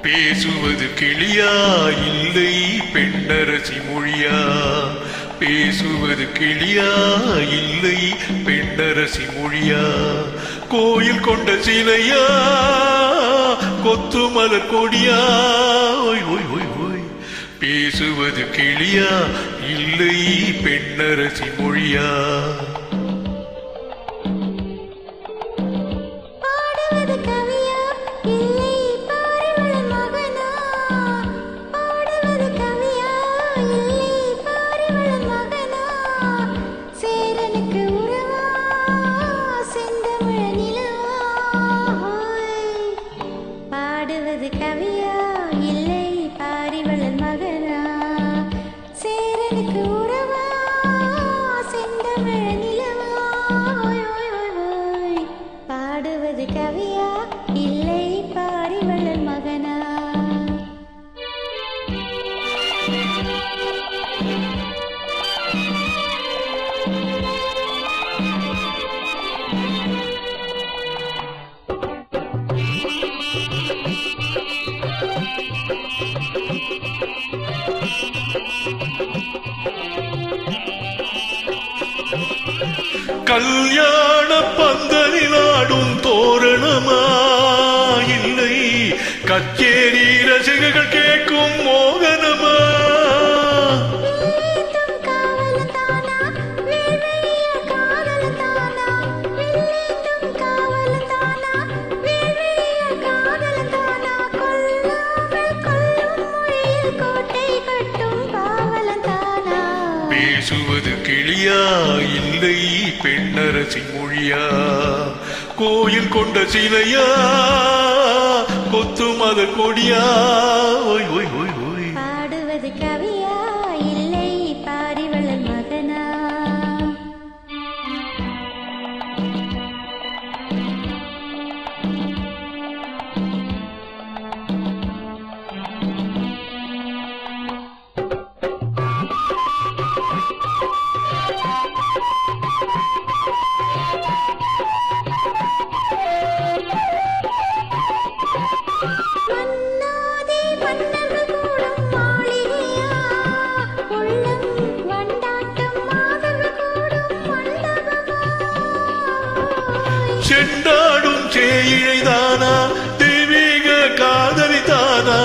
பேசுவது கிளியா இல்லை பெண்ணரசி மொழியா? பேசுவது கிளியா இல்லை பெண்ணரசி மொழியா? கோயில் கொண்ட சிலையா கொத்து மலர் கொடியா? ஓய் ஓய் ஓய் ஓய். பேசுவது கிளியா இல்லை பெண்ணரசி மொழியா? கவியா இல்லை பாரிவளன் மகனா? சேரனுக்கு உறவா செந்தமிழ நிலவா? பாடுவது கவியா இல்லை பாரிவளன் மகனா? கல்யாண பந்தலில் ஆடும் தோரணமா இல்லை கச்சேரி ரசிகர்கள் கேட்கும் மோகனமா? பேசுவது கிளியா இல்லை பெண்ணரசி மொழியா? கோயில் கொண்ட சிலையா கொத்து மலர் கொடியா? ஓய் ஓய் ஓய் ஓய். பாடுவது கவியா இல்லை பாரிவளன் மகனா? செண்டாடும் சேயிழைதானா தெய்வீக காதலிதானா?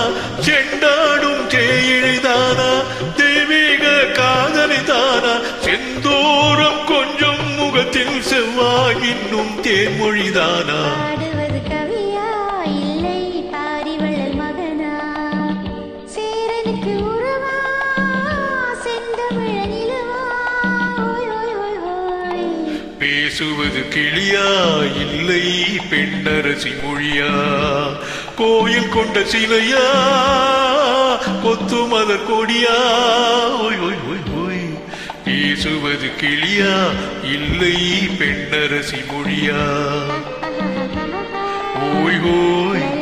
செண்டாடும் சேயிழைதானா தெய்வீக காதலிதானா? செந்தூரம் கொஞ்சம் முகத்தில் செவ்வாய் இன்னும் தேன்மொழிதானா? பாடுவது கவியா இல்லை பாரிவளன் மகனா? சேரனுக்கு உறவா செந்தமிழ நிலவா? பேசுவது கிளியா இல்லை பெண்ணரசி மொழியா? கோயில் கொண்ட சிலையா கொத்து மலர் கொடியா? ஓய் ஓய் ஓய் ஓய். பேசுவது கிளியா இல்லை பெண்ணரசி மொழியா? ஓய் ஓய்.